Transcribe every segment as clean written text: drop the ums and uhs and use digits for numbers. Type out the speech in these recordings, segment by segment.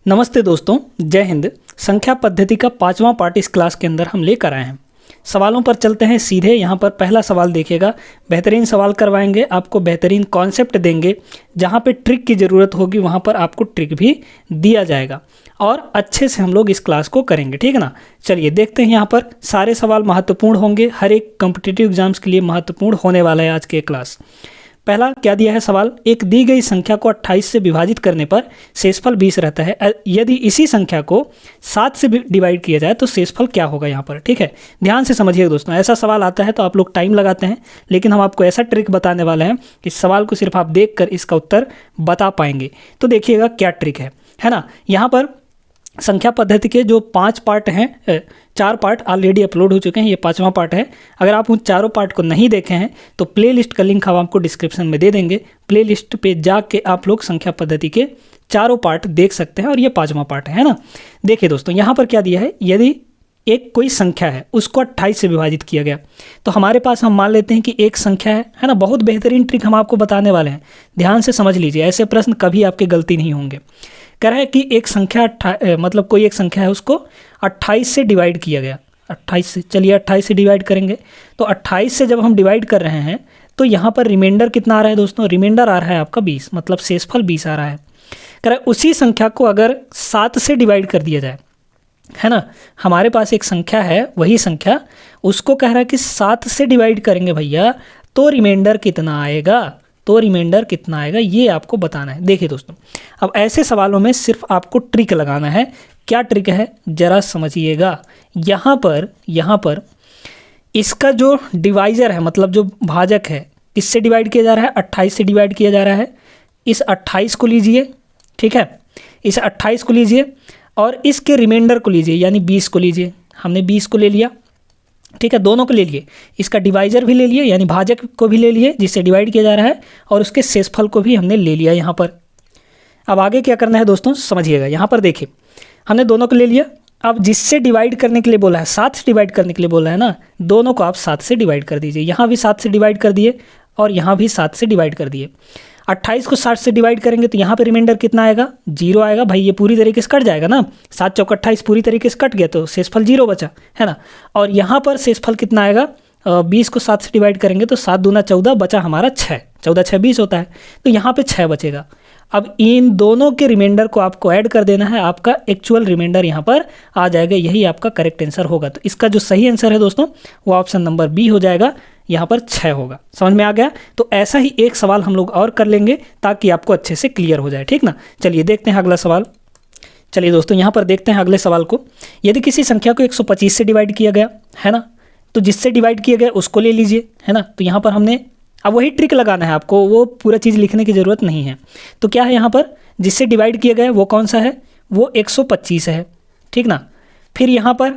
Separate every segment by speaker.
Speaker 1: नमस्ते दोस्तों, जय हिंद। संख्या पद्धति का 5वां पार्ट इस क्लास के अंदर हम लेकर आए हैं। सवालों पर चलते हैं सीधे। यहाँ पर पहला सवाल देखिएगा। बेहतरीन सवाल करवाएंगे, आपको बेहतरीन कॉन्सेप्ट देंगे। जहाँ पे ट्रिक की ज़रूरत होगी वहाँ पर आपको ट्रिक भी दिया जाएगा और अच्छे से हम लोग इस क्लास को करेंगे, ठीक है ना। चलिए देखते हैं। यहाँ पर सारे सवाल महत्वपूर्ण होंगे, हर एक कॉम्पिटिटिव एग्जाम्स के लिए महत्वपूर्ण होने वाला है आज के क्लास। पहला क्या दिया है सवाल, एक दी गई संख्या को 28 से विभाजित करने पर शेषफल 20 रहता है। यदि इसी संख्या को 7 से डिवाइड किया जाए तो शेषफल क्या होगा यहाँ पर, ठीक है। ध्यान से समझिए दोस्तों, ऐसा सवाल आता है तो आप लोग टाइम लगाते हैं, लेकिन हम आपको ऐसा ट्रिक बताने वाले हैं कि इस सवाल को सिर्फ आप देखकर इसका उत्तर बता पाएंगे। तो देखिएगा क्या ट्रिक है ना। यहाँ पर संख्या पद्धति के जो 5 पार्ट हैं, 4 पार्ट ऑलरेडी अपलोड हो चुके हैं, ये 5वां पार्ट है। अगर आप उन चारों पार्ट को नहीं देखे हैं तो प्लेलिस्ट का लिंक हम आपको डिस्क्रिप्शन में दे देंगे। प्लेलिस्ट पे जाके आप लोग संख्या पद्धति के चारों पार्ट देख सकते हैं और ये 5वां पार्ट है ना। देखिए दोस्तों, यहाँ पर क्या दिया है, यदि एक कोई संख्या है उसको 28 से विभाजित किया गया तो हमारे पास हम मान लेते हैं कि एक संख्या है ना। बहुत बेहतरीन ट्रिक हम आपको बताने वाले हैं, ध्यान से समझ लीजिए। ऐसे प्रश्न कभी आपके गलती नहीं होंगे। कह रहा है कि एक संख्या मतलब कोई एक संख्या है, उसको 28 से डिवाइड किया गया। 28 से, चलिए 28 से डिवाइड करेंगे तो 28 से जब हम डिवाइड कर रहे हैं तो यहाँ पर रिमाइंडर कितना आ रहा है दोस्तों, रिमाइंडर आ रहा है आपका 20, मतलब शेषफल 20 आ रहा है। कह रहा है उसी संख्या को अगर 7 से डिवाइड कर दिया जाए, है ना। हमारे पास एक संख्या है, वही संख्या, उसको कह रहा है कि 7 से डिवाइड करेंगे भैया तो रिमाइंडर कितना आएगा, ये आपको बताना है। देखिए दोस्तों, अब ऐसे सवालों में सिर्फ आपको ट्रिक लगाना है। क्या ट्रिक है जरा समझिएगा। यहाँ पर इसका जो डिवाइजर है, मतलब जो भाजक है, किससे डिवाइड किया जा रहा है, 28 से डिवाइड किया जा रहा है। इस 28 को लीजिए, ठीक है, इस 28 को लीजिए और इसके रिमाइंडर को लीजिए, यानी 20 को लीजिए। हमने 20 को ले लिया, ठीक है, दोनों को ले लिए। इसका डिवाइजर भी ले लिए, यानी भाजक को भी ले लिए जिससे डिवाइड किया जा रहा है, और उसके शेषफल को भी हमने ले लिया यहाँ पर। अब आगे क्या करना है दोस्तों, समझिएगा। यहाँ पर देखिए, हमने दोनों को ले लिया। अब जिससे डिवाइड करने के लिए बोला है, 7 से डिवाइड करने के लिए बोला है ना, दोनों को आप 7 से डिवाइड कर दीजिए। यहाँ भी 7 से डिवाइड कर दिए और यहाँ भी 7 से डिवाइड कर दिए। 28 को 60 से डिवाइड करेंगे तो यहाँ पे रिमाइंडर कितना आएगा, 0 आएगा। भाई ये पूरी तरीके से कट जाएगा ना, 7 चौक 28 पूरी तरीके से कट गया तो शेषफल 0 बचा, है ना। और यहाँ पर शेषफल कितना आएगा, 20 को 7 से डिवाइड करेंगे तो 7 दूना 14, बचा हमारा 6, 14 6 20 होता है, तो यहाँ पे 6 बचेगा। अब इन दोनों के रिमाइंडर को आपको ऐड कर देना है, आपका एक्चुअल रिमाइंडर यहाँ पर आ जाएगा। यही आपका करेक्ट आंसर होगा। तो इसका जो सही आंसर है दोस्तों वो ऑप्शन नंबर बी हो जाएगा, यहाँ पर 6 होगा। समझ में आ गया। तो ऐसा ही एक सवाल हम लोग और कर लेंगे ताकि आपको अच्छे से क्लियर हो जाए, ठीक ना। चलिए देखते हैं अगला सवाल। चलिए दोस्तों, यहाँ पर देखते हैं अगले सवाल को। यदि किसी संख्या को 125 से डिवाइड किया गया है ना, तो जिससे डिवाइड किया गया उसको ले लीजिए, है ना। तो यहाँ पर हमने अब वही ट्रिक लगाना है आपको, वो पूरा चीज़ लिखने की ज़रूरत नहीं है। तो क्या है यहाँ पर, जिससे डिवाइड किया गया वो कौन सा है, वो 125 है, ठीक ना। फिर यहाँ पर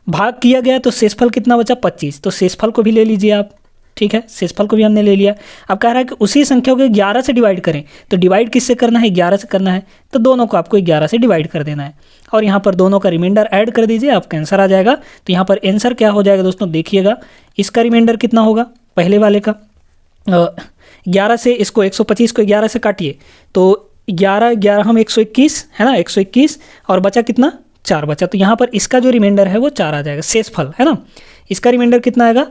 Speaker 1: भाग किया गया तो शेषफल कितना बचा, 25, तो शेषफल को भी ले लीजिए आप, ठीक है, शेषफल को भी हमने ले लिया। अब कह रहा है कि उसी संख्या को 11 से डिवाइड करें, तो डिवाइड किससे करना है, 11 से करना है, तो दोनों को आपको 11 से डिवाइड कर देना है और यहाँ पर दोनों का रिमाइंडर ऐड कर दीजिए, आपका आंसर आ जाएगा। तो यहाँ पर आंसर क्या हो जाएगा दोस्तों, देखिएगा। इसका रिमाइंडर कितना होगा, पहले वाले का 11 से, इसको 125 को 11 से काटिए तो 11 हम 121, है ना, 121, और बचा कितना, 4 बचा। तो यहाँ पर इसका जो रिमाइंडर है वो 4 आ जाएगा, शेषफल, है ना। इसका रिमाइंडर कितना आएगा,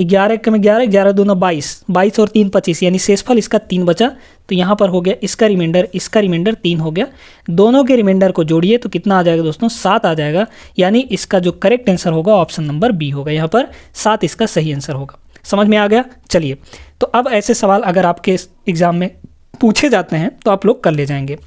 Speaker 1: 11 कम 11, 11 दूना 22, 22 और 3 25, यानी शेषफल इसका 3 बचा। तो यहाँ पर हो गया इसका रिमाइंडर 3 हो गया। दोनों के रिमाइंडर को जोड़िए तो कितना आ जाएगा दोस्तों, 7 आ जाएगा। यानी इसका जो करेक्ट आंसर होगा ऑप्शन नंबर बी होगा, यहाँ पर 7 इसका सही आंसर होगा। समझ में आ गया। चलिए, तो अब ऐसे सवाल अगर आपके एग्ज़ाम में पूछे जाते हैं तो आप लोग कर ले जाएंगे।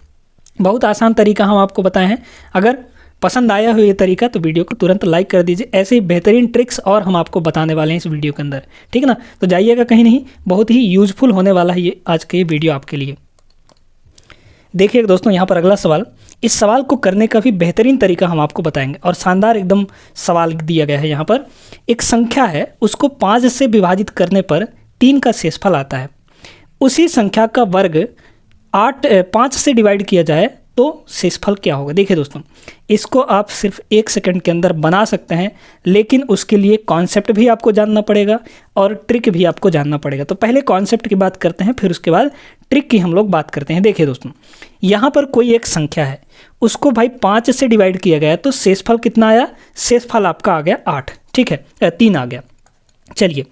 Speaker 1: बहुत आसान तरीका हम आपको बताए हैं। अगर पसंद आया हो ये तरीका तो वीडियो को तुरंत लाइक कर दीजिए। ऐसे ही बेहतरीन ट्रिक्स और हम आपको बताने वाले हैं इस वीडियो के अंदर, ठीक है ना। तो जाइएगा कहीं नहीं, बहुत ही यूजफुल होने वाला है ये आज के वीडियो आपके लिए। देखिए दोस्तों, यहाँ पर अगला सवाल, इस सवाल को करने का भी बेहतरीन तरीका हम आपको बताएंगे और शानदार एकदम सवाल दिया गया है। यहाँ पर एक संख्या है, उसको 5 से विभाजित करने पर 3 का शेषफल आता है। उसी संख्या का वर्ग 5 से डिवाइड किया जाए तो शेषफल क्या होगा। देखिए दोस्तों, इसको आप सिर्फ 1 सेकंड के अंदर बना सकते हैं, लेकिन उसके लिए कॉन्सेप्ट भी आपको जानना पड़ेगा और ट्रिक भी आपको जानना पड़ेगा। तो पहले कॉन्सेप्ट की बात करते हैं, फिर उसके बाद ट्रिक की हम लोग बात करते हैं। देखिए दोस्तों, यहाँ पर कोई एक संख्या है, उसको भाई 5 से डिवाइड किया गया, तो शेषफल कितना आया? शेषफल आपका आ गया 8, ठीक है, 3 आ गया। चलिए,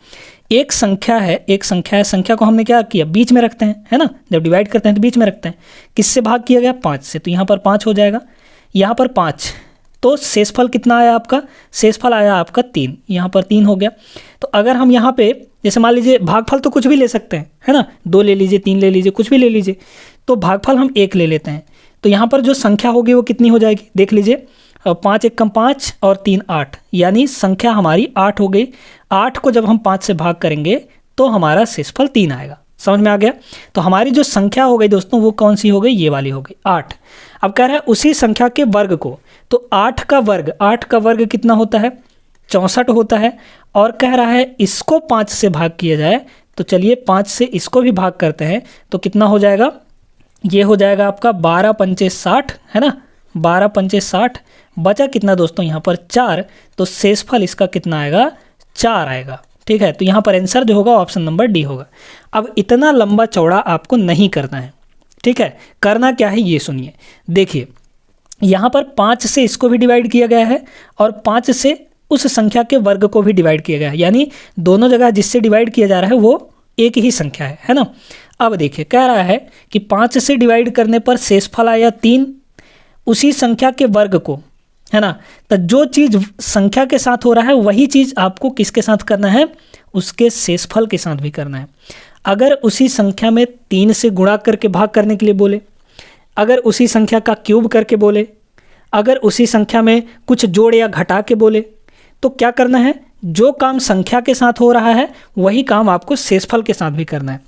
Speaker 1: एक संख्या है, संख्या को हमने क्या किया? बीच में रखते हैं, है ना, जब डिवाइड करते हैं तो बीच में रखते हैं। किससे भाग किया गया? 5 से, तो यहाँ पर 5 हो जाएगा, यहाँ पर 5, तो शेषफल कितना आया आपका? शेषफल आया आपका 3, यहाँ पर 3 हो गया। तो अगर हम यहाँ पे जैसे मान लीजिए भागफल तो कुछ भी ले सकते हैं, है ना, 2 ले लीजिए, 3 ले लीजिए, कुछ भी ले लीजिए, तो भागफल हम 1 ले लेते हैं। तो यहाँ पर जो संख्या होगी वो कितनी हो जाएगी? देख लीजिए, 5 एक कम 5 और 3 8, यानी संख्या हमारी 8 हो गई। 8 को जब हम 5 से भाग करेंगे तो हमारा शेषफल 3 आएगा। समझ में आ गया? तो हमारी जो संख्या हो गई दोस्तों वो कौन सी हो गई? ये वाली हो गई 8। अब कह रहा है उसी संख्या के वर्ग को, तो 8 का वर्ग कितना होता है? 64 होता है। और कह रहा है इसको 5 से भाग किया जाए, तो चलिए 5 से इसको भी भाग करते हैं, तो कितना हो जाएगा? ये हो जाएगा आपका 12 पंचे 60, है ना, 12 पंचे 60, बचा कितना दोस्तों? यहाँ पर 4, तो शेषफल इसका कितना आएगा? 4 आएगा, ठीक है। तो यहाँ पर आंसर जो होगा ऑप्शन नंबर डी होगा। अब इतना लंबा चौड़ा आपको नहीं करना है, ठीक है। करना क्या है ये सुनिए, देखिए यहाँ पर 5 से इसको भी डिवाइड किया गया है और 5 से उस संख्या के वर्ग को भी डिवाइड किया गया है, यानी दोनों जगह जिससे डिवाइड किया जा रहा है वो एक ही संख्या है ना। अब देखिए कह रहा है कि 5 से डिवाइड करने पर शेषफल आया 3, उसी संख्या के वर्ग को, है ना। तो जो चीज़ संख्या के साथ हो रहा है वही चीज़ आपको किसके साथ करना है? उसके शेषफल के साथ भी करना है। अगर उसी संख्या में 3 से गुणा करके भाग करने के लिए बोले, अगर उसी संख्या का क्यूब करके बोले, अगर उसी संख्या में कुछ जोड़ या घटा के बोले, तो क्या करना है? जो काम संख्या के साथ हो रहा है वही काम आपको शेषफल के साथ भी करना है।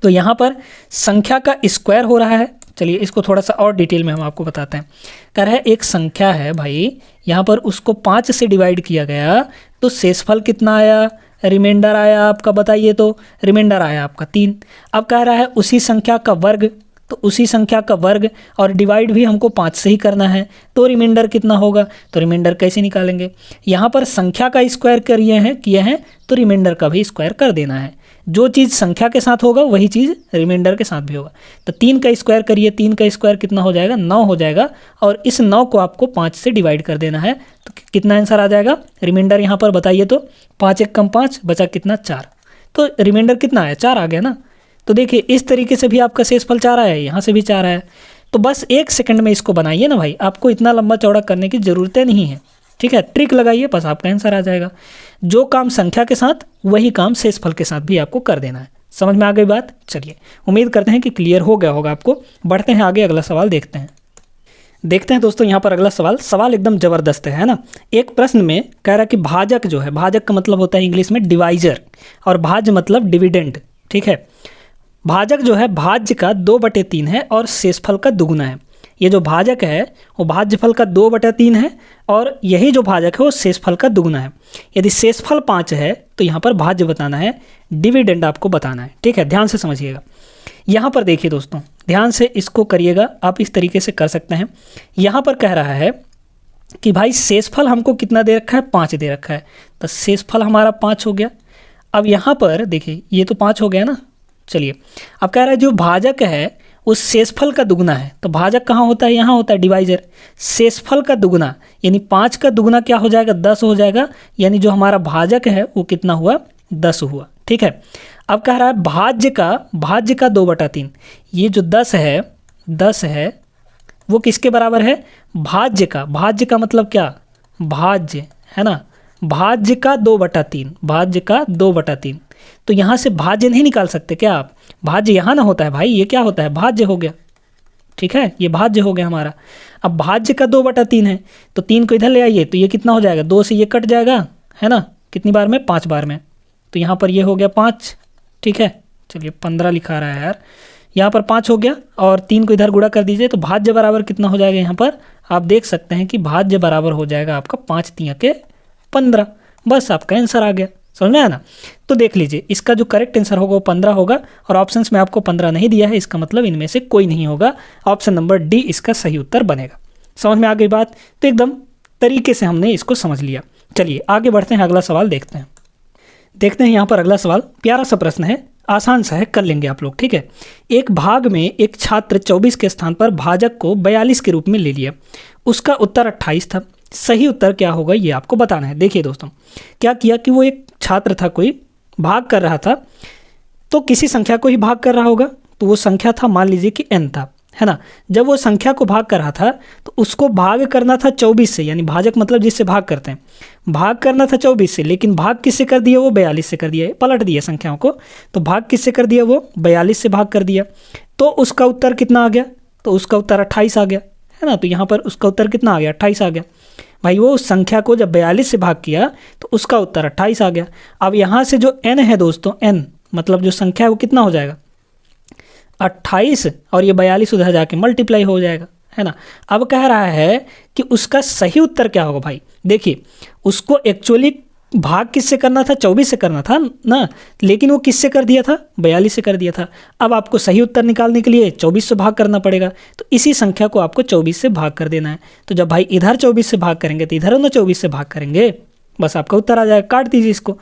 Speaker 1: तो यहाँ पर संख्या का स्क्वायर हो रहा है। चलिए इसको थोड़ा सा और डिटेल में हम आपको बताते हैं। कह रहा है एक संख्या है भाई, यहाँ पर उसको 5 से डिवाइड किया गया, तो शेषफल कितना आया? रिमाइंडर आया आपका, बताइए तो। रिमाइंडर आया आपका 3। अब कह रहा है उसी संख्या का वर्ग, तो उसी संख्या का वर्ग और डिवाइड भी हमको 5 से ही करना है, तो रिमाइंडर कितना होगा? तो रिमाइंडर कैसे निकालेंगे? यहाँ पर संख्या का स्क्वायर किए हैं तो रिमाइंडर का भी स्क्वायर कर देना है। जो चीज़ संख्या के साथ होगा वही चीज़ रिमाइंडर के साथ भी होगा। तो 3 का स्क्वायर करिए, 3 का स्क्वायर कितना हो जाएगा? 9 हो जाएगा, और इस 9 को आपको 5 से डिवाइड कर देना है, तो कितना आंसर आ जाएगा? रिमाइंडर यहाँ पर बताइए तो। 5 एक कम 5, बचा कितना? 4। तो रिमाइंडर कितना आया? 4 आ गया ना। तो देखिए इस तरीके से भी आपका शेषफल 4 आया है, यहाँ से भी 4 आया। तो बस 1 सेकंड में इसको बनाइए ना भाई, आपको इतना लंबा चौड़ा करने की ज़रूरत नहीं है, ठीक है। ट्रिक लगाइए, बस आपका आंसर आ जाएगा। जो काम संख्या के साथ वही काम शेषफल के साथ भी आपको कर देना है। समझ में आ गई बात? चलिए उम्मीद करते हैं कि क्लियर हो गया होगा आपको। बढ़ते हैं आगे, अगला सवाल देखते हैं दोस्तों। यहाँ पर अगला सवाल एकदम ज़बरदस्त है ना। एक प्रश्न में कह रहा है कि भाजक जो है, भाजक का मतलब होता है इंग्लिश में डिवाइजर, और भाज्य मतलब डिविडेंड, ठीक है। भाजक जो है भाज्य का 2/3 है और शेषफल का दुगुना है। ये जो भाजक है वो भाज्यफल का 2/3 है, और यही जो भाजक है वो शेषफल का दुगुना है। यदि शेषफल 5 है तो यहाँ पर भाज्य बताना है, डिविडेंड आपको बताना है, ठीक है। ध्यान से समझिएगा। यहाँ पर देखिए दोस्तों, ध्यान से इसको करिएगा, आप इस तरीके से कर सकते हैं। यहाँ पर कह रहा है कि भाई शेषफल हमको कितना दे रखा है? 5 दे रखा है, तो शेषफल हमारा 5 हो गया। अब यहाँ पर देखिए ये तो 5 हो गया ना। चलिए अब कह रहा है जो भाजक है उस शेषफल का दुगुना है, तो भाजक कहाँ होता है? यहाँ होता है डिवाइजर। शेषफल का दुगुना यानी 5 का दुगुना क्या हो जाएगा? 10 हो जाएगा, यानी जो हमारा भाजक है वो कितना हुआ? 10 हुआ, ठीक है। अब कह रहा है भाज्य का 2/3, ये जो 10 है वो किसके बराबर है? भाज्य का मतलब क्या? भाज्य, है ना। भाज्य का 2/3, तो यहाँ से भाज्य नहीं निकाल सकते क्या आप? भाज्य यहाँ ना होता है भाई, ये क्या होता है? भाज्य हो गया, ठीक है, ये भाज्य हो गया हमारा। अब भाज्य का 2/3 है, तो 3 को इधर ले आइए, तो ये कितना हो जाएगा? 2 से ये कट जाएगा, है ना। कितनी बार में? 5 बार में। तो यहाँ पर ये हो गया 5, ठीक है। चलिए 15 लिखा रहा है यार, यहाँ पर 5 हो गया, और 3 को इधर गुणा कर दीजिए, तो भाज्य बराबर कितना हो जाएगा? यहाँ पर आप देख सकते हैं कि भाज्य बराबर हो जाएगा आपका 5 3 के 15। बस आपका आंसर आ गया। समझ में आया ना। तो देख लीजिए इसका जो करेक्ट आंसर होगा वो 15 होगा, और ऑप्शंस में आपको 15 नहीं दिया है, इसका मतलब इनमें से कोई नहीं होगा। ऑप्शन नंबर डी इसका सही उत्तर बनेगा। समझ में आ गई बात? तो एकदम तरीके से हमने इसको समझ लिया। चलिए आगे बढ़ते हैं, अगला सवाल देखते हैं। यहाँ पर अगला सवाल प्यारा सा प्रश्न है। आसान सा है, कर लेंगे आप लोग, ठीक है। एक भाग में एक छात्र 24 के स्थान पर भाजक को 42 के रूप में ले लिया, उसका उत्तर 28 था। सही उत्तर क्या होगा ये आपको बताना है। देखिए दोस्तों, क्या किया कि वो एक छात्र था, कोई भाग कर रहा था, तो किसी संख्या को ही भाग कर रहा होगा, तो वो संख्या था, मान लीजिए कि n था, है ना। जब वो संख्या को भाग कर रहा था तो उसको भाग करना था 24 से, यानी भाजक मतलब जिससे भाग करते हैं, भाग करना था 24 से, लेकिन भाग किससे कर दिया, वो 42 से कर दिया, पलट दिया संख्याओं को, तो भाग किससे कर दिया, वो 42 से भाग कर दिया। तो उसका उत्तर कितना आ गया, तो उसका उत्तर 28 आ गया, है ना। तो यहाँ पर उसका उत्तर कितना आ गया, 28 आ गया। भाई वो उस संख्या को जब 42 से भाग किया तो उसका उत्तर 28 आ गया। अब यहाँ से जो n है दोस्तों, n मतलब जो संख्या है वो कितना हो जाएगा, 28, और ये 42 उधर जाके मल्टीप्लाई हो जाएगा, है ना। अब कह रहा है कि उसका सही उत्तर क्या होगा। भाई देखिए, उसको एक्चुअली भाग किससे करना था, 24 से करना था ना, लेकिन वो किससे कर दिया था, 42 से कर दिया था। अब आपको सही उत्तर निकालने के लिए 24 से भाग करना पड़ेगा, तो इसी संख्या को आपको 24 से भाग कर देना है। तो जब भाई इधर 24 से भाग करेंगे तो इधर ना 24 से भाग करेंगे, बस आपका उत्तर आ जाएगा। काट दीजिए इसको।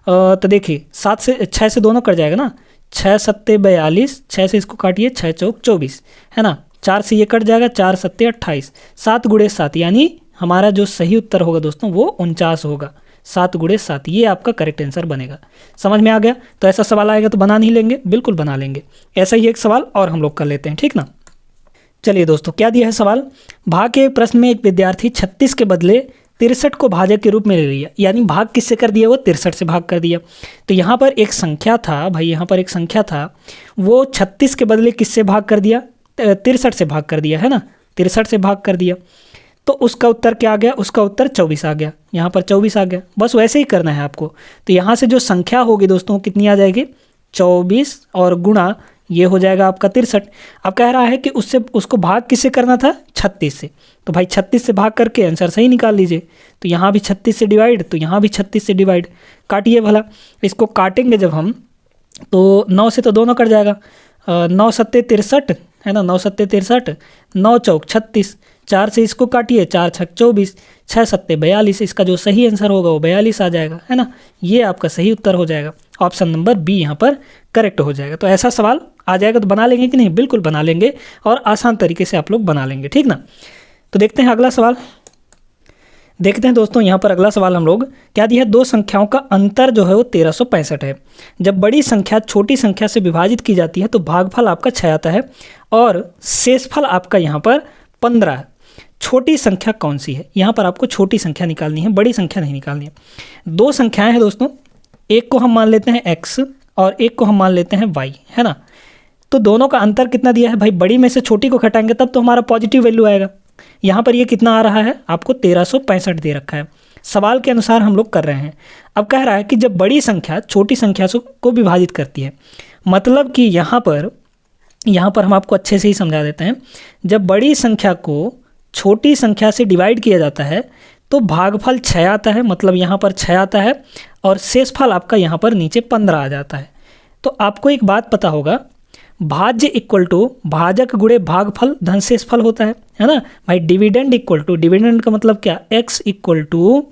Speaker 1: तो देखिए 6 से दोनों कट जाएगा ना, 6 सत्ते 42, 6 से इसको काटिए, 6 चौक 24, है ना। 4 से ये कट जाएगा, 4 सत्ते 28, 7 गुणे 7, यानी हमारा जो सही उत्तर होगा दोस्तों वो 49 होगा। 7 गुणे 7, ये आपका करेक्ट आंसर बनेगा। समझ में आ गया। तो ऐसा सवाल आएगा तो बना नहीं लेंगे, बिल्कुल बना लेंगे। ऐसा ही एक सवाल और हम लोग कर लेते हैं, ठीक ना। चलिए दोस्तों, क्या दिया है सवाल, भाग के प्रश्न में एक विद्यार्थी 36 के बदले 63 को भाजक के रूप में ले लिया, यानी भाग किससे कर दिया, वो 63 से भाग कर दिया। तो यहाँ पर एक संख्या था, भाई यहाँ पर एक संख्या था, वो 36 के बदले किससे भाग कर दिया, 63 से भाग कर दिया, है ना, 63 से भाग कर दिया। तो उसका उत्तर क्या आ गया, उसका उत्तर 24 आ गया, यहाँ पर 24 आ गया। बस वैसे ही करना है आपको। तो यहाँ से जो संख्या होगी दोस्तों कितनी आ जाएगी, 24, और गुणा ये हो जाएगा आपका 63। अब कह रहा है कि उसको भाग किससे करना था, 36 से। तो भाई 36 से भाग करके आंसर सही निकाल लीजिए। तो यहाँ भी 36 से डिवाइड, तो यहाँ भी 36 से डिवाइड, काटिए भला। इसको काटेंगे जब हम तो 9 से तो दोनों कट जाएगा, 9 सत्ते 63, है ना, 9 सत्ते 63, 9 चौक 36, 4 से इसको काटिए, 4 छक 24, 6 सत्ते 42, इसका जो सही आंसर होगा वो 42 आ जाएगा, है ना। ये आपका सही उत्तर हो जाएगा। ऑप्शन नंबर बी यहाँ पर करेक्ट हो जाएगा। तो ऐसा सवाल आ जाएगा तो बना लेंगे कि नहीं, बिल्कुल बना लेंगे, और आसान तरीके से आप लोग बना लेंगे, ठीक ना। तो देखते हैं अगला सवाल। देखते हैं दोस्तों, यहाँ पर अगला सवाल हम लोग क्या दिया है, दो संख्याओं का अंतर जो है वो 1365 है। जब बड़ी संख्या छोटी संख्या से विभाजित की जाती है तो भागफल आपका 6 आता है और शेषफल आपका यहाँ पर 15 है। छोटी संख्या कौन सी है, यहाँ पर आपको छोटी संख्या निकालनी है, बड़ी संख्या नहीं निकालनी है। दो संख्याएं हैं दोस्तों, एक को हम मान लेते हैं x और एक को हम मान लेते हैं y, है ना। तो दोनों का अंतर कितना दिया है, भाई बड़ी में से छोटी को घटाएंगे तब तो हमारा पॉजिटिव वैल्यू आएगा। यहाँ पर ये कितना आ रहा है, आपको 1365 दे रखा है। सवाल के अनुसार हम लोग कर रहे हैं। अब कह रहा है कि जब बड़ी संख्या छोटी संख्या को विभाजित करती है, मतलब कि यहाँ पर हम आपको अच्छे से ही समझा देते हैं। जब बड़ी संख्या को छोटी संख्या से डिवाइड किया जाता है तो भागफल 6 आता है, मतलब यहाँ पर 6 आता है, और शेषफल आपका यहाँ पर नीचे 15 आ जाता है। तो आपको एक बात पता होगा, भाज्य इक्वल टू भाजक गुणे भागफल धन शेषफल होता है ना भाई। डिविडेंड इक्वल टू, डिविडेंड का मतलब क्या, x इक्वल टू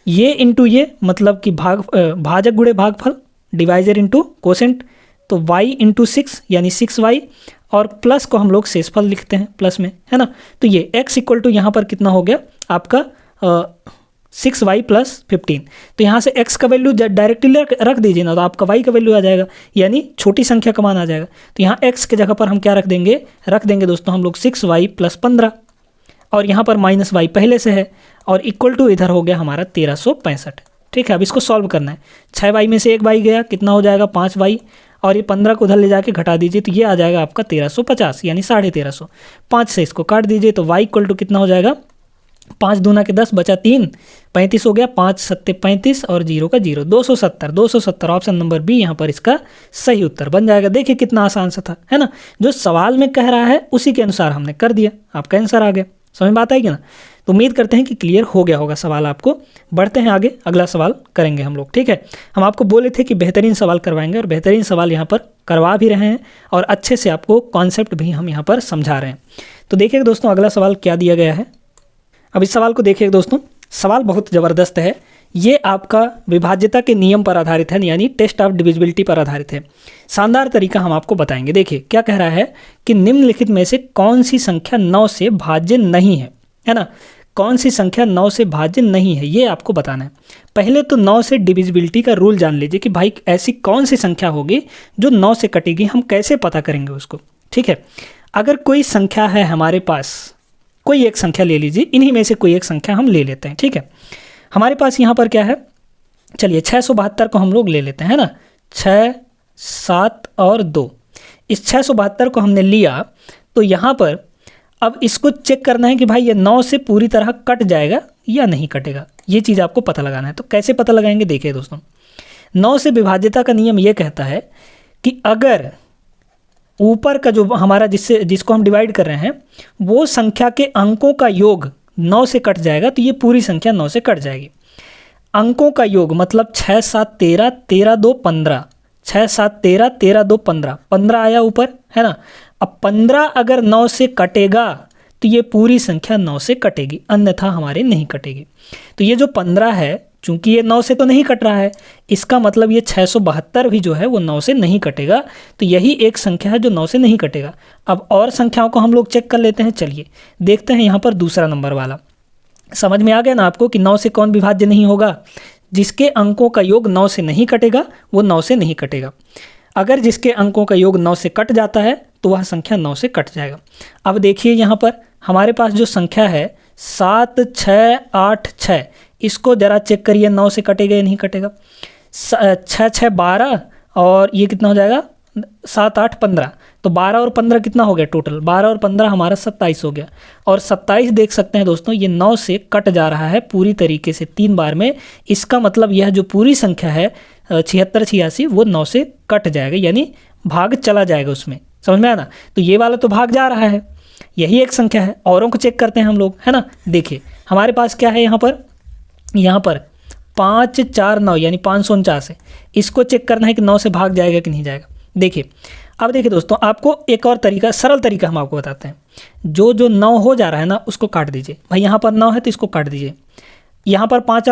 Speaker 1: ये इंटू ये, मतलब कि भाजक गुणे भागफल, डिवाइजर इंटू कोसेंट, तो y इंटू 6 यानी 6y, और प्लस को हम लोग शेषफल लिखते हैं प्लस में, है ना। तो ये x इक्वल टू यहाँ पर कितना हो गया आपका 6y प्लस 15। तो यहाँ से x का वैल्यू डायरेक्टली रख दीजिए ना, तो आपका y का वैल्यू आ जाएगा, यानी छोटी संख्या का मान आ जाएगा। तो यहाँ x के जगह पर हम क्या रख देंगे दोस्तों हम लोग 6y प्लस 15, और यहाँ पर माइनस y पहले से है, और इक्वल टू इधर हो गया हमारा 1365। ठीक है, अब इसको सॉल्व करना है। 6y में से 1y गया, कितना हो जाएगा 5y, और ये 15 को उधर ले जाके घटा दीजिए तो ये आ जाएगा आपका 1350 यानी 1350। 5 से इसको काट दीजिए तो y इक्वल टू कितना हो जाएगा, 5 दूना के 10 बचा 3, 35 हो गया, 5 सत्ते 35 और 0 का 0, 270। ऑप्शन नंबर बी यहाँ पर इसका सही उत्तर बन जाएगा। देखिए कितना आसान सा था, है ना। जो सवाल में कह रहा है उसी के अनुसार हमने कर दिया, आपका आंसर आ गया। समझ में आता है कि ना। तो उम्मीद करते हैं कि क्लियर हो गया होगा सवाल आपको। बढ़ते हैं आगे, अगला सवाल करेंगे हम लोग। ठीक है, हम आपको बोले थे कि बेहतरीन सवाल करवाएंगे, और बेहतरीन सवाल यहाँ पर करवा भी रहे हैं, और अच्छे से आपको कॉन्सेप्ट भी हम यहाँ पर समझा रहे हैं। तो देखिए दोस्तों, अगला सवाल क्या दिया गया है। अब इस सवाल को देखिए दोस्तों, सवाल बहुत ज़बरदस्त है। ये आपका विभाज्यता के नियम पर आधारित है, यानी टेस्ट ऑफ डिविजिबिलिटी पर आधारित है। शानदार तरीका हम आपको बताएंगे। देखिए क्या कह रहा है कि निम्नलिखित में से कौन सी संख्या 9 से भाज्य नहीं है ना। कौन सी संख्या 9 से भाज्य नहीं है ये आपको बताना है। पहले तो 9 से डिविजिबिलिटी का रूल जान लीजिए कि भाई ऐसी कौन सी संख्या होगी जो 9 से कटेगी, हम कैसे पता करेंगे उसको। ठीक है, अगर कोई संख्या है हमारे पास, कोई एक संख्या ले लीजिए, इन्हीं में से कोई एक संख्या हम ले लेते हैं। ठीक है, हमारे पास यहाँ पर क्या है, चलिए 672 को हम लोग ले लेते हैं ना। 6, 7 और 2, इस 672 को हमने लिया तो यहाँ पर अब इसको चेक करना है कि भाई ये 9 से पूरी तरह कट जाएगा या नहीं कटेगा, ये चीज़ आपको पता लगाना है। तो कैसे पता लगाएंगे, देखिए दोस्तों, 9 से विभाज्यता का नियम ये कहता है कि अगर ऊपर का जो हमारा जिसको हम डिवाइड कर रहे हैं वो संख्या के अंकों का योग 9 से कट जाएगा तो ये पूरी संख्या 9 से कट जाएगी। अंकों का योग मतलब 6, 7, 13, 13, 2, 15, 6, 7, 13, 13, 2, 15, 15 आया ऊपर, है ना। अब 15 अगर 9 से कटेगा तो ये पूरी संख्या 9 से कटेगी, अन्यथा हमारे नहीं कटेगी। तो ये जो 15 है, चूंकि ये 9 से तो नहीं कट रहा है, इसका मतलब ये 672 भी जो है वो 9 से नहीं कटेगा। तो यही एक संख्या है जो 9 से नहीं कटेगा। अब और संख्याओं को हम लोग चेक कर लेते हैं। चलिए देखते हैं यहाँ पर दूसरा नंबर वाला। समझ में आ गया ना आपको कि 9 से कौन विभाज्य नहीं होगा, जिसके अंकों का योग 9 से नहीं कटेगा वो 9 से नहीं कटेगा। अगर जिसके अंकों का योग 9 से कट जाता है तो वह संख्या 9 से कट जाएगा। अब देखिए यहाँ पर हमारे पास जो संख्या है 7, 6, 8, 6, इसको ज़रा चेक करिए 9 से कटेगा या नहीं कटेगा। 6, 6, 12 और ये कितना हो जाएगा 7, 8, 15, तो 12 और 15 कितना हो गया टोटल, 12 और 15 हमारा 27 हो गया। और 27 देख सकते हैं दोस्तों ये 9 से कट जा रहा है पूरी तरीके से 3 बार में। इसका मतलब यह जो पूरी संख्या है 76, 86 वो 9 से कट जाएगा, यानी भाग चला जाएगा उसमें। समझ में आया ना। तो ये वाला तो भाग जा रहा है, यही एक संख्या है। औरों को चेक करते हैं हम लोग, है ना। देखिए हमारे पास क्या है यहाँ पर 5, 4, 9 यानी 549 है। इसको चेक करना है कि 9 से भाग जाएगा कि नहीं जाएगा। देखिए अब देखिए दोस्तों, आपको एक और तरीका, सरल तरीका हम आपको बताते हैं। जो 9 हो जा रहा है ना उसको काट दीजिए। भाई यहाँ पर 9 है तो इसको काट दीजिए। यहाँ पर 5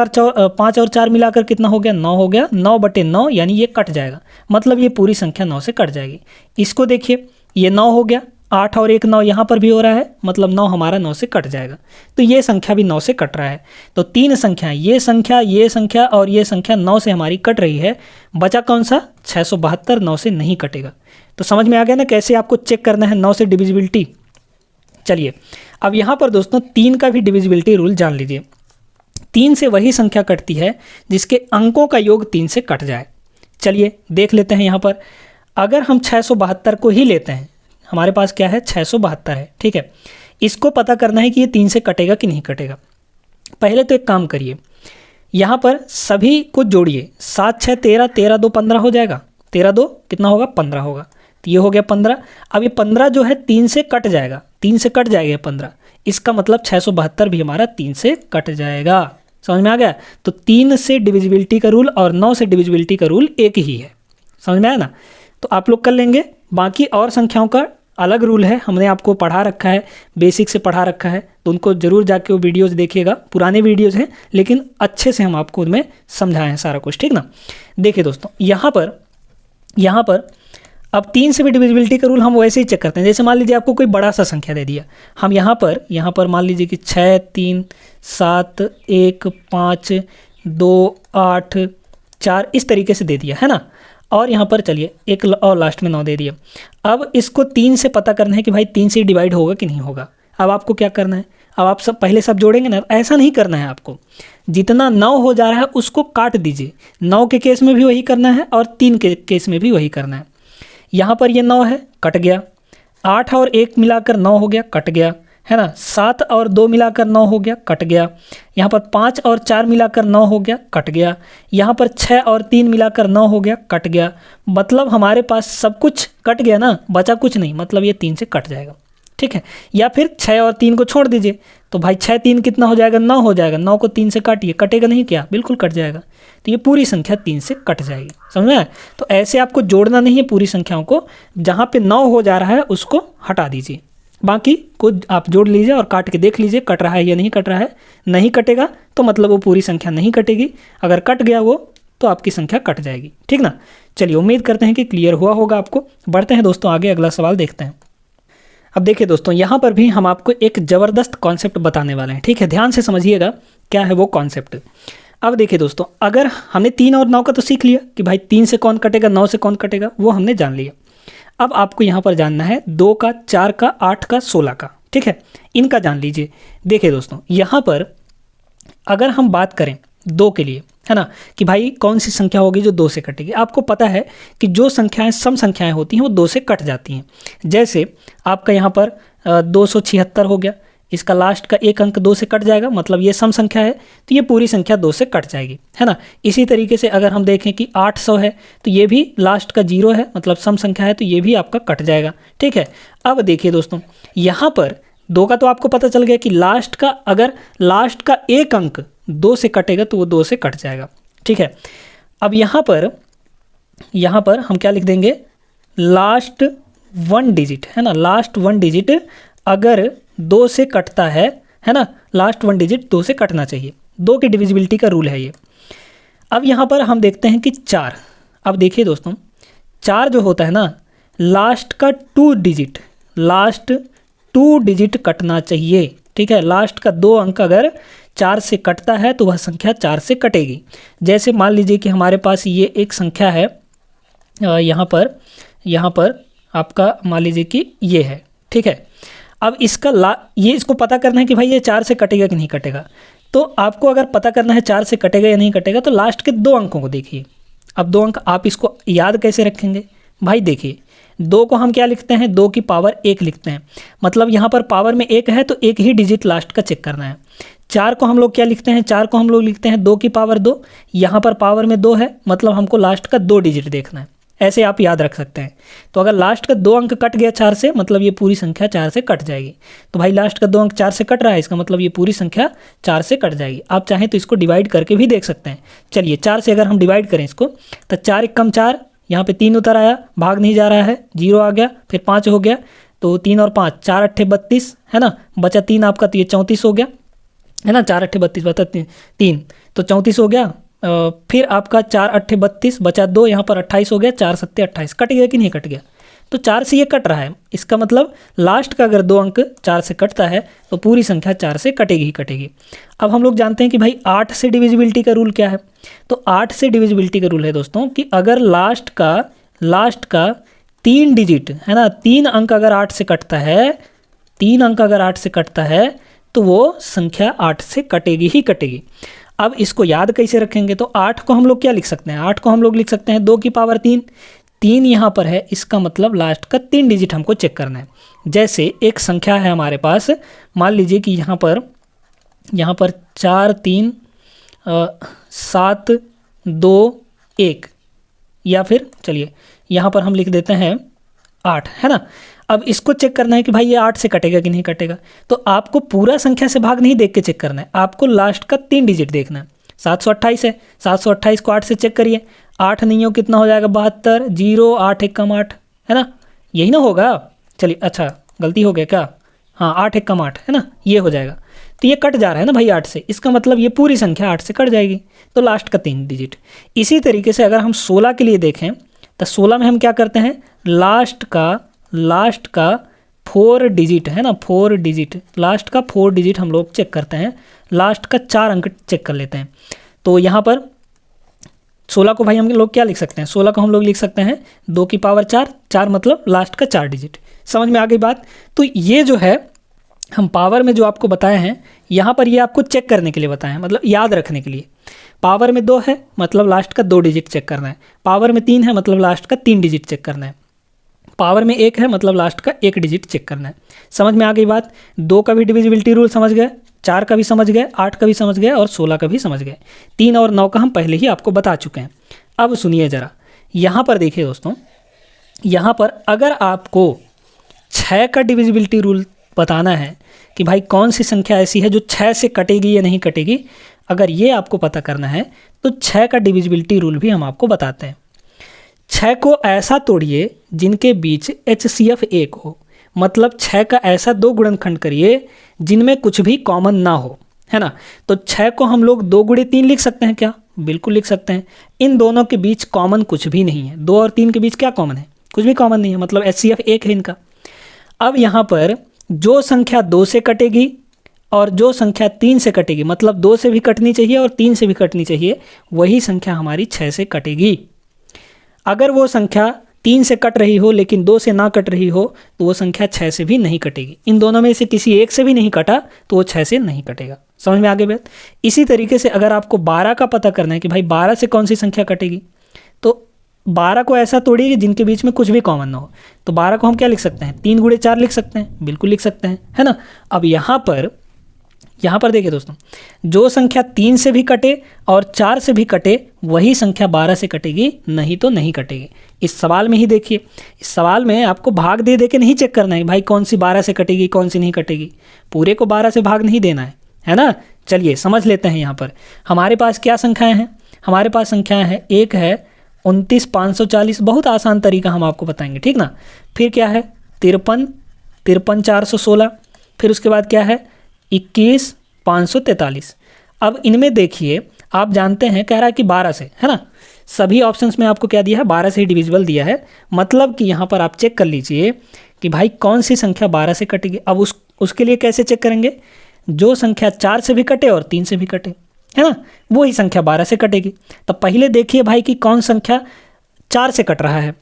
Speaker 1: और 4 मिलाकर कितना हो गया, 9 हो गया। 9/9 यानी ये कट जाएगा, मतलब ये पूरी संख्या 9 से कट जाएगी। इसको देखिए ये 9 हो गया, 8 और 1 9 यहाँ पर भी हो रहा है, मतलब 9 हमारा 9 से कट जाएगा। तो ये संख्या भी 9 से कट रहा है। तो 3 संख्याएं, ये संख्या और ये संख्या 9 से हमारी कट रही है। बचा कौन सा, 672 9 से नहीं कटेगा। तो समझ में आ गया ना कैसे आपको चेक करना है 9 से डिविजिबिलिटी। चलिए अब यहाँ पर दोस्तों 3 का भी डिविजिबिलिटी रूल जान लीजिए। 3 से वही संख्या कटती है जिसके अंकों का योग 3 से कट जाए। चलिए देख लेते हैं यहाँ पर। अगर हम 672 को ही लेते हैं, हमारे पास क्या है 672 है, ठीक है। इसको पता करना है कि ये 3 से कटेगा कि नहीं कटेगा। पहले तो एक काम करिए, यहाँ पर सभी को जोड़िए। 7, 6, 13, 13, 2, 15 हो जाएगा। 13, 2 कितना होगा, 15 होगा। तो ये हो गया 15। अब ये 15 जो है 3 से कट जाएगा, 3 से कट जाएगा 15। इसका मतलब 672 भी हमारा 3 से कट जाएगा। समझ में आ गया। तो 3 से डिविजिबिलिटी का रूल और 9 से डिविजिबिलिटी का रूल एक ही है। समझ में आया ना। तो आप लोग कर लेंगे। बाकी और संख्याओं का अलग रूल है, हमने आपको पढ़ा रखा है, बेसिक से पढ़ा रखा है। तो उनको ज़रूर जाके वो वीडियोज़ देखिएगा। पुराने वीडियोज़ हैं लेकिन अच्छे से हम आपको उनमें समझाए हैं सारा कुछ, ठीक ना। देखिए दोस्तों यहाँ पर अब 3 से भी डिविजिबिलिटी का रूल हम वैसे ही चेक करते हैं। जैसे मान लीजिए आपको कोई बड़ा सा संख्या दे दिया, हम यहाँ पर मान लीजिए कि 6, 3, 7, 1, 5, 2, 8, 4 इस तरीके से दे दिया है ना। और यहाँ पर चलिए एक और लास्ट में 9 दे दिया। अब इसको 3 से पता करना है कि भाई 3 से डिवाइड होगा कि नहीं होगा। अब आपको क्या करना है, अब आप पहले सब जोड़ेंगे ना, ऐसा नहीं करना है आपको। जितना 9 हो जा रहा है उसको काट दीजिए। 9 के केस में भी वही करना है और 3 के केस में भी वही करना है। यहाँ पर ये 9 है, कट गया। 8 और 1 मिलाकर 9 हो गया, कट गया, है ना। 7 और 2 मिलाकर 9 हो गया, कट गया। यहाँ पर 5 और 4 मिलाकर 9 हो गया, कट गया। यहाँ पर 6 और 3 मिलाकर 9 हो गया, कट गया। मतलब हमारे पास सब कुछ कट गया ना, बचा कुछ नहीं, मतलब ये 3 से कट जाएगा, ठीक है। या फिर 6 और 3 को छोड़ दीजिए, तो भाई 6, 3 कितना हो जाएगा, 9 हो जाएगा। 9 को 3 से काटिए, कटेगा नहीं क्या, बिल्कुल कट जाएगा। तो ये पूरी संख्या 3 से कट जाएगी। समझ में आया। तो ऐसे आपको जोड़ना नहीं है पूरी संख्याओं को, जहाँ पे 9 हो जा रहा है उसको हटा दीजिए, बाकी को आप जोड़ लीजिए और काट के देख लीजिए कट रहा है या नहीं कट रहा है। नहीं कटेगा तो मतलब वो पूरी संख्या नहीं कटेगी, अगर कट गया वो तो आपकी संख्या कट जाएगी, ठीक ना। चलिए उम्मीद करते हैं कि क्लियर हुआ होगा आपको। बढ़ते हैं दोस्तों आगे, अगला सवाल देखते हैं। अब देखिए दोस्तों, यहाँ पर भी हम आपको एक ज़बरदस्त कॉन्सेप्ट बताने वाले हैं, ठीक है। ध्यान से समझिएगा क्या है वो कॉन्सेप्ट। अब देखिए दोस्तों, अगर हमने 3 और 9 का तो सीख लिया कि भाई 3 से कौन कटेगा, 9 से कौन कटेगा, वो हमने जान लिया। अब आपको यहाँ पर जानना है 2 का, 4 का, 8 का, 16 का, ठीक है। इनका जान लीजिए। देखिए दोस्तों, यहाँ पर अगर हम बात करें 2 के लिए, है ना, कि भाई कौन सी संख्या होगी जो 2 से कटेगी। आपको पता है कि जो संख्याएं सम संख्याएं होती हैं वो 2 से कट जाती हैं। जैसे आपका यहाँ पर 276 हो गया, इसका लास्ट का एक अंक 2 से कट जाएगा, मतलब ये सम संख्या है तो ये पूरी संख्या 2 से कट जाएगी, है ना। इसी तरीके से अगर हम देखें कि 800 है तो ये भी लास्ट का 0 है, मतलब सम संख्या है तो ये भी आपका कट जाएगा, ठीक है। अब देखिए दोस्तों, यहाँ पर 2 का तो आपको पता चल गया कि अगर लास्ट का एक अंक 2 से कटेगा तो वो 2 से कट जाएगा, ठीक है। अब यहाँ पर हम क्या लिख देंगे, लास्ट 1 डिजिट, है ना, लास्ट 1 डिजिट अगर 2 से कटता है ना, लास्ट 1 डिजिट 2 से कटना चाहिए। 2 की डिविजिबिलिटी का रूल है ये। अब यहाँ पर हम देखते हैं कि 4। अब देखिए दोस्तों, 4 जो होता है ना, लास्ट का 2 डिजिट कटना चाहिए, ठीक है। लास्ट का 2 अंक अगर 4 से कटता है तो वह संख्या 4 से कटेगी। जैसे मान लीजिए कि हमारे पास ये एक संख्या है, यहाँ पर आपका मान लीजिए कि ये है, ठीक है। अब इसको पता करना है कि भाई ये 4 से कटेगा कि नहीं कटेगा। तो आपको अगर पता करना है 4 से कटेगा या नहीं कटेगा तो लास्ट के 2 अंकों को देखिए। अब 2 अंक आप इसको याद कैसे रखेंगे भाई, देखिए 2 को हम क्या लिखते हैं, 2 की पावर 1 लिखते हैं, मतलब यहाँ पर पावर में 1 है तो एक ही डिजिट लास्ट का चेक करना है। 4 को हम लोग क्या लिखते हैं, 4 को हम लोग लिखते हैं 2 की पावर 2, यहाँ पर पावर में 2 है, मतलब हमको लास्ट का 2 डिजिट देखना है। ऐसे आप याद रख सकते हैं। तो अगर लास्ट का 2 अंक कट गया 4 से, मतलब ये पूरी संख्या 4 से कट जाएगी। तो भाई लास्ट का 2 अंक 4 से कट रहा है, इसका मतलब ये पूरी संख्या 4 से कट जाएगी। आप चाहें तो इसको डिवाइड करके भी देख सकते हैं। चलिए 4 से अगर हम डिवाइड करें इसको तो 4 एक कम 4, यहाँ पे 3 उतर आया, भाग नहीं जा रहा है, 0 आ गया, फिर 5 हो गया, तो 3 और 5 4 अट्ठे 32, है ना, बचा 3 आपका, तो ये 34 हो गया, है ना। 4 अट्ठे 32 बता 3 तो 34 हो गया। फिर आपका 4 अट्ठे 32 बचा 2, यहाँ पर 28 हो गया, 4 सत्ते 28। कट गया कि नहीं कट गया, तो 4 से ये कट रहा है। इसका मतलब लास्ट का अगर 2 अंक 4 से कटता है तो पूरी संख्या 4 से कटेगी ही कटेगी। अब हम लोग जानते हैं कि भाई 8 से डिविजिबिलिटी का रूल क्या है। तो 8 से डिविजिबिलिटी का रूल है दोस्तों कि अगर लास्ट का 3 डिजिट, है ना, 3 अंक अगर 8 से कटता है, 3 अंक अगर 8 से कटता है तो वो संख्या 8 से कटेगी ही कटेगी। अब इसको याद कैसे रखेंगे, तो 8 को हम लोग क्या लिख सकते हैं, 8 को हम लोग लिख सकते हैं 2 की पावर 3। 3 यहाँ पर है, इसका मतलब लास्ट का 3 डिजिट हमको चेक करना है। जैसे एक संख्या है हमारे पास, मान लीजिए कि यहाँ पर 4 3 7 2 1, या फिर चलिए यहाँ पर हम लिख देते हैं 8, है ना। अब इसको चेक करना है कि भाई ये 8 से कटेगा कि नहीं कटेगा। तो आपको पूरा संख्या से भाग नहीं देख के चेक करना है, आपको लास्ट का 3 डिजिट देखना है। 728 है, 728 को 8 से चेक करिए, 8 नहीं हो कितना हो जाएगा, 72, 0 8 1 कम 8, है ना, यही ना होगा। चलिए अच्छा गलती हो गया क्या, हाँ 8 1 कम 8, है ना, ये हो जाएगा। तो ये कट जा रहा है ना भाई 8 से, इसका मतलब ये पूरी संख्या 8 से कट जाएगी, तो लास्ट का 3 डिजिट। इसी तरीके से अगर हम 16 के लिए देखें तो 16 में हम क्या करते हैं, लास्ट का 4 डिजिट, है ना, 4 डिजिट, लास्ट का 4 डिजिट हम लोग चेक करते हैं, लास्ट का 4 अंक चेक कर लेते हैं। तो यहाँ पर 16 को भाई हम लोग क्या लिख सकते हैं, 16 को हम लोग लिख सकते हैं 2 की पावर 4, 4 मतलब लास्ट का 4 डिजिट। समझ में आ गई बात। तो ये जो है हम पावर में जो आपको बताए हैं, यहाँ पर ये आपको चेक करने के लिए बताए हैं, मतलब याद रखने के लिए। पावर में 2 है मतलब लास्ट का 2 डिजिट चेक करना है, पावर में 3 है मतलब लास्ट का 3 डिजिट चेक करना है, पावर में 1 है मतलब लास्ट का 1 डिजिट चेक करना है। समझ में आ गई बात। 2 का भी डिविजिबिलिटी रूल समझ गए, 4 का भी समझ गए, 8 का भी समझ गए और 16 का भी समझ गए। 3 और 9 का हम पहले ही आपको बता चुके हैं। अब सुनिए ज़रा, यहाँ पर देखिए दोस्तों, यहाँ पर अगर आपको 6 का डिविजिबिलिटी रूल बताना है कि भाई कौन सी संख्या ऐसी है जो 6 से कटेगी या नहीं कटेगी, अगर ये आपको पता करना है तो 6 का डिविजिबिलिटी रूल भी हम आपको बताते हैं। 6 को ऐसा तोड़िए जिनके बीच HCF 1 हो, मतलब 6 का ऐसा दो गुणनखंड करिए जिनमें कुछ भी कॉमन ना हो, है ना। तो 6 को हम लोग 2 गुणे 3 लिख सकते हैं क्या? बिल्कुल लिख सकते हैं। इन दोनों के बीच कॉमन कुछ भी नहीं है। 2 और 3 के बीच क्या कॉमन है? कुछ भी कॉमन नहीं है, मतलब HCF 1 है इनका। अब यहाँ पर जो संख्या 2 से कटेगी और जो संख्या 3 से कटेगी, मतलब 2 से भी कटनी चाहिए और 3 से भी कटनी चाहिए, वही संख्या हमारी 6 से कटेगी। अगर वो संख्या 3 से कट रही हो लेकिन 2 से ना कट रही हो तो वो संख्या 6 से भी नहीं कटेगी। इन दोनों में से किसी एक से भी नहीं कटा तो वो 6 से नहीं कटेगा। समझ में आगे बात? इसी तरीके से अगर आपको 12 का पता करना है कि भाई 12 से कौन सी संख्या कटेगी, तो 12 को ऐसा तोड़िए जिनके बीच में कुछ भी कॉमन ना हो। तो 12 को हम क्या लिख सकते हैं? 3 गुणे 4 लिख सकते हैं, बिल्कुल लिख सकते हैं, है ना। अब यहाँ पर देखिए दोस्तों, जो संख्या 3 से भी कटे और 4 से भी कटे वही संख्या 12 से कटेगी, नहीं तो नहीं कटेगी। इस सवाल में ही देखिए, इस सवाल में आपको भाग दे दे के नहीं चेक करना है भाई कौन सी 12 से कटेगी कौन सी नहीं कटेगी। पूरे को 12 से भाग नहीं देना है ना। चलिए समझ लेते हैं। यहाँ पर हमारे पास क्या संख्याएँ हैं? हमारे पास संख्याएँ हैं, एक है 29,540, बहुत आसान तरीका हम आपको बताएंगे, ठीक ना। फिर क्या है 53,416, फिर उसके बाद क्या है 21,543। अब इनमें देखिए, आप जानते हैं कह रहा है कि 12 से, है ना। सभी ऑप्शंस में आपको क्या दिया है? 12 से ही डिविजिबल दिया है। मतलब कि यहाँ पर आप चेक कर लीजिए कि भाई कौन सी संख्या 12 से कटेगी। अब उसके लिए कैसे चेक करेंगे? जो संख्या 4 से भी कटे और 3 से भी कटे, है ना, वही संख्या 12 से कटेगी। तो पहले देखिए भाई कि कौन संख्या 4 से कट रहा है।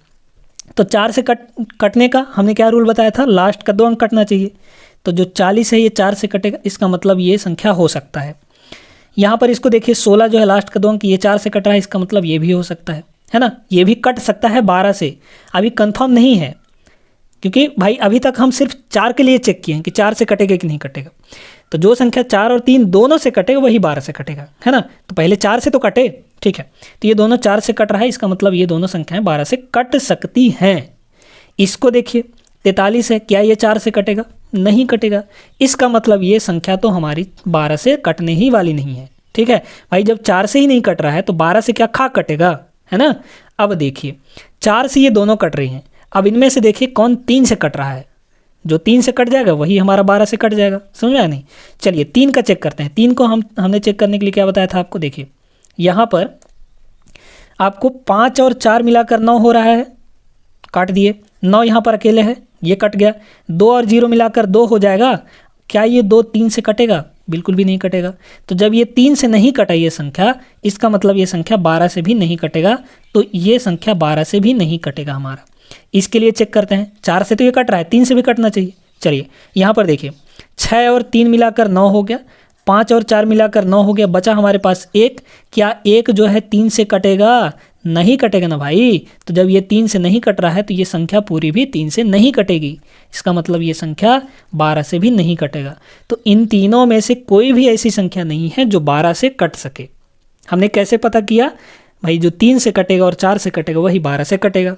Speaker 1: तो 4 से कटने का हमने क्या रूल बताया था? लास्ट का 2 अंक कटना चाहिए। तो जो 40 है ये 4 से कटेगा, इसका मतलब ये संख्या हो सकता है। यहाँ पर इसको देखिए 16 जो है लास्ट का 2 अंक, ये 4 से कट रहा है, इसका मतलब ये भी हो सकता है ना। ये भी कट सकता है 12 से, अभी कंफर्म नहीं है क्योंकि भाई अभी तक हम सिर्फ 4 के लिए चेक किए हैं कि 4 से कटेगा कि नहीं कटेगा। तो जो संख्या 4 और 3 दोनों से कटेगा वही 12 से कटेगा, है ना। तो पहले 4 से तो कटे, ठीक है। तो ये दोनों 4 से कट रहा है, इसका मतलब ये दोनों संख्याएं 12 से कट सकती हैं। इसको देखिए 43 है, क्या ये 4 से कटेगा? नहीं कटेगा। इसका मतलब ये संख्या तो हमारी 12 से कटने ही वाली नहीं है, ठीक है भाई। जब 4 से ही नहीं कट रहा है तो 12 से क्या खा कटेगा, है ना। अब देखिए 4 से ये दोनों कट रही हैं। अब इनमें से देखिए कौन 3 से कट रहा है। जो 3 से कट जाएगा वही हमारा 12 से कट जाएगा। समझ में आया नहीं? चलिए 3 का चेक करते हैं। 3 को हमने चेक करने के लिए क्या बताया था आपको? देखिए यहाँ पर आपको 5 और 4 मिलाकर 9 हो रहा है, काट दिए। 9 यहाँ पर अकेले है, ये कट गया। 2 और 0 मिलाकर 2 हो जाएगा। क्या ये 2 3 से कटेगा? बिल्कुल भी नहीं कटेगा। तो जब ये 3 से नहीं कटा ये संख्या, इसका मतलब ये संख्या 12 से भी नहीं कटेगा। तो ये संख्या 12 से भी नहीं कटेगा हमारा। इसके लिए चेक करते हैं। 4 से तो ये कट रहा है, 3 से भी कटना चाहिए। चलिए यहाँ पर देखिए 6 और 3 मिलाकर 9 हो गया, 5 और 4 मिलाकर 9 हो गया, बचा हमारे पास 1। क्या 1 जो है 3 से कटेगा? नहीं कटेगा ना भाई। तो जब ये 3 से नहीं कट रहा है तो ये संख्या पूरी भी 3 से नहीं कटेगी। इसका मतलब ये संख्या 12 से भी नहीं कटेगा। तो इन तीनों में से कोई भी ऐसी संख्या नहीं है जो 12 से कट सके। हमने कैसे पता किया? भाई जो 3 से कटेगा और 4 से कटेगा वही 12 से कटेगा।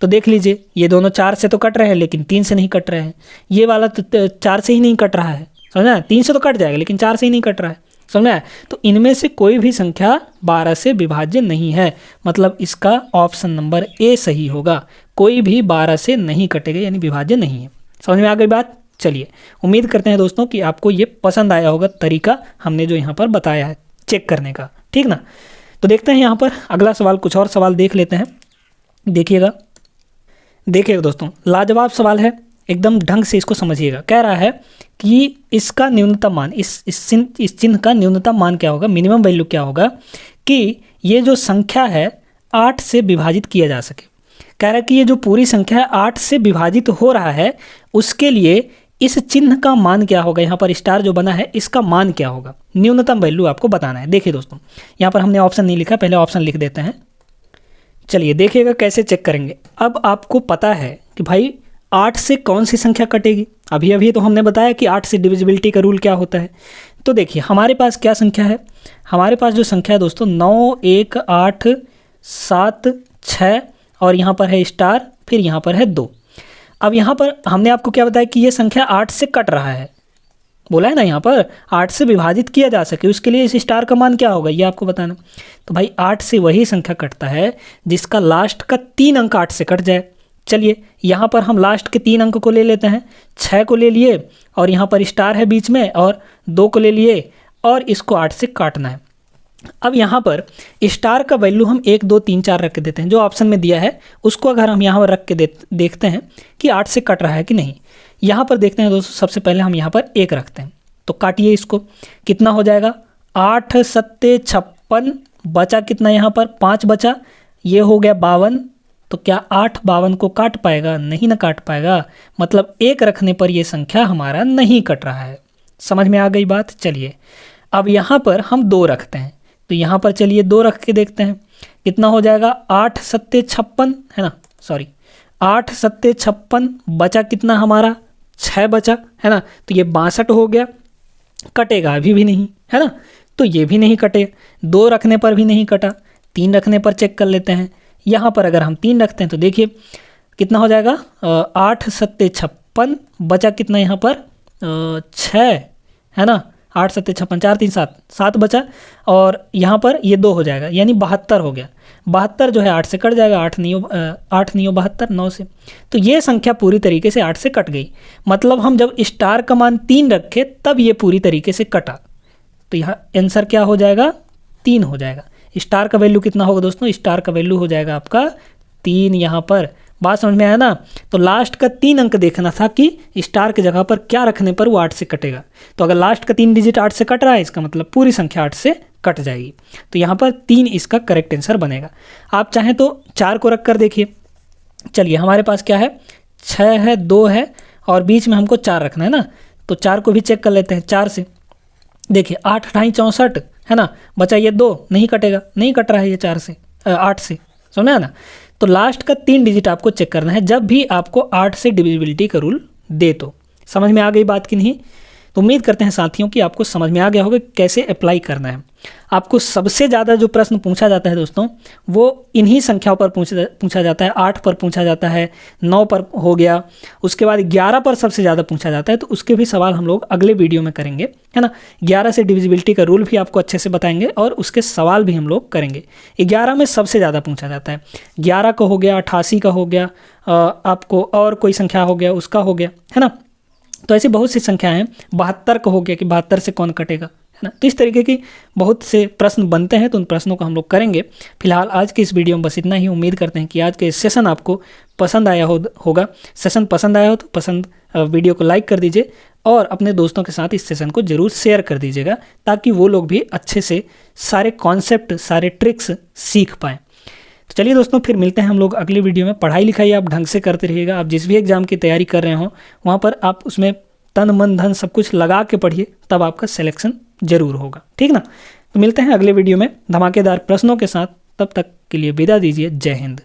Speaker 1: तो देख लीजिए ये दोनों 4 से तो कट रहे हैं लेकिन 3 से नहीं कट रहे हैं। ये वाला तो 4 से ही नहीं कट रहा है, समझा। 3 से तो कट जाएगा लेकिन 4 से ही नहीं कट रहा है, समझा। तो इनमें से कोई भी संख्या 12 से विभाज्य नहीं है। मतलब इसका ऑप्शन नंबर ए सही होगा। कोई भी 12 से नहीं कटेगा, यानी विभाज्य नहीं है। समझ में आ गई बात? चलिए उम्मीद करते हैं दोस्तों कि आपको ये पसंद आया होगा तरीका हमने जो यहाँ पर बताया है चेक करने का, ठीक ना। तो देखते हैं यहाँ पर अगला सवाल, कुछ और सवाल देख लेते हैं। देखिएगा दोस्तों, लाजवाब सवाल है, एकदम ढंग से इसको समझिएगा। कह रहा है कि इसका न्यूनतम मान, इस चिन्ह का न्यूनतम मान क्या होगा, मिनिमम वैल्यू क्या होगा कि ये जो संख्या है 8 से विभाजित किया जा सके। कह रहा है कि ये जो पूरी संख्या है 8 से विभाजित हो रहा है, उसके लिए इस चिन्ह का मान क्या होगा। यहाँ पर स्टार जो बना है इसका मान क्या होगा, न्यूनतम वैल्यू आपको बताना है। देखिए दोस्तों, यहाँ पर हमने ऑप्शन नहीं लिखा, पहले ऑप्शन लिख देते हैं। चलिए देखिएगा कैसे चेक करेंगे। अब आपको पता है कि भाई 8 से कौन सी संख्या कटेगी। अभी तो हमने बताया कि 8 से डिविजिबिलिटी का रूल क्या होता है। तो देखिए हमारे पास क्या संख्या है, हमारे पास जो संख्या है दोस्तों 9, 1, 8, 7, 6 और यहाँ पर है स्टार, फिर यहाँ पर है 2। अब यहाँ पर हमने आपको क्या बताया कि ये संख्या 8 से कट रहा है, बोला है ना। यहाँ पर 8 से विभाजित किया जा सके उसके लिए इस स्टार का मान क्या होगा ये आपको बताना। तो भाई 8 से वही संख्या कटता है जिसका लास्ट का 3 अंक 8 से कट जाए। चलिए यहाँ पर हम लास्ट के 3 अंक को ले लेते हैं, 6 को ले लिए और यहाँ पर स्टार है बीच में और 2 को ले लिए और इसको 8 से काटना है। अब यहाँ पर स्टार का वैल्यू हम 1 2 3 4 रख के देते हैं, जो ऑप्शन में दिया है उसको अगर हम यहाँ पर रख के देखते हैं कि 8 से कट रहा है कि नहीं। यहाँ पर देखते हैं दोस्तों, सबसे पहले हम यहाँ पर 1 रखते हैं, तो काटिए इसको, कितना हो जाएगा 8 सत्ते 56, बचा कितना यहाँ पर 5 बचा, ये हो गया 52। तो क्या 8 52 को काट पाएगा? नहीं ना काट पाएगा, मतलब 1 रखने पर ये संख्या हमारा नहीं कट रहा है। समझ में आ गई बात। चलिए अब यहाँ पर हम 2 रखते हैं, तो यहाँ पर चलिए 2 रख के देखते हैं कितना हो जाएगा 8 सत्ते 56 है ना, सॉरी 8 सत्ते 56, बचा कितना हमारा 6 बचा है ना, तो ये 62 हो गया। कटेगा अभी भी नहीं है ना, तो ये भी नहीं कटे, 2 रखने पर भी नहीं कटा, 3 रखने पर चेक कर लेते हैं। यहाँ पर अगर हम 3 रखते हैं तो देखिए कितना हो जाएगा 8 सत्ते 56, बचा कितना यहाँ पर 6 है ना, 8 सत्ते 56, 4 3 7, 7 बचा और यहाँ पर ये 2 हो जाएगा, यानी 72 हो गया। 72 जो है 8 से कट जाएगा, 8 नहीं 72 9 से, तो ये संख्या पूरी तरीके से 8 से कट गई। मतलब हम जब स्टार का मान 3 रखे तब ये पूरी तरीके से कटा, तो यहाँ आंसर क्या हो जाएगा 3 हो जाएगा। स्टार का वैल्यू कितना होगा दोस्तों? स्टार का वैल्यू हो जाएगा आपका 3। यहाँ पर बात समझ में आया ना, तो लास्ट का 3 अंक देखना था कि स्टार की जगह पर क्या रखने पर वो 8 से कटेगा। तो अगर लास्ट का 3 डिजिट 8 से कट रहा है, इसका मतलब पूरी संख्या 8 से कट जाएगी, तो यहाँ पर 3 इसका करेक्ट आंसर बनेगा। आप चाहें तो 4 को रख कर देखिए। चलिए हमारे पास क्या है 6 है, 2 है और बीच में हमको 4 रखना है ना, तो 4 को भी चेक कर लेते हैं 4 से। देखिए 8 ढाई 64 है ना, बचा ये 2, नहीं कटेगा, नहीं कट रहा है ये 4 से 8 से, समझ है ना। तो लास्ट का 3 डिजिट आपको चेक करना है जब भी आपको 8 से डिविजिबिलिटी का रूल दे। तो समझ में आ गई बात कि नहीं? तो उम्मीद करते हैं साथियों कि आपको समझ में आ गया होगा कैसे अप्लाई करना है। आपको सबसे ज़्यादा जो प्रश्न पूछा जाता है दोस्तों, वो इन्हीं संख्याओं पर पूछा जाता है। 8 पर पूछा जाता है, 9 पर हो गया, उसके बाद 11 पर सबसे ज़्यादा पूछा जाता है। तो उसके भी सवाल हम लोग अगले वीडियो में करेंगे, है ना। 11 से डिविजिबिलिटी का रूल भी आपको अच्छे से बताएंगे और उसके सवाल भी हम लोग करेंगे। 11 में सबसे ज़्यादा पूछा जाता है, 11 का हो गया, 88 का हो गया, आपको और कोई संख्या हो गया उसका हो गया, है ना। तो ऐसी बहुत सी संख्याएं हैं, 72 का हो गया कि 72 से कौन कटेगा, है ना। तो इस तरीके की बहुत से प्रश्न बनते हैं, तो उन प्रश्नों को हम लोग करेंगे। फिलहाल आज के इस वीडियो में बस इतना ही। उम्मीद करते हैं कि आज के सेशन आपको पसंद आया होगा। सेशन पसंद आया हो तो वीडियो को लाइक कर दीजिए और अपने दोस्तों के साथ इस सेशन को ज़रूर शेयर कर दीजिएगा, ताकि वो लोग भी अच्छे से सारे कॉन्सेप्ट, सारे ट्रिक्स सीख पाएँ। तो चलिए दोस्तों, फिर मिलते हैं हम लोग अगली वीडियो में। पढ़ाई लिखाई आप ढंग से करते रहिएगा। आप जिस भी एग्ज़ाम की तैयारी कर रहे हो वहाँ पर आप उसमें तन मन धन सब कुछ लगा के पढ़िए, तब आपका सिलेक्शन जरूर होगा, ठीक ना। तो मिलते हैं अगले वीडियो में धमाकेदार प्रश्नों के साथ। तब तक के लिए विदा दीजिए। जय हिंद।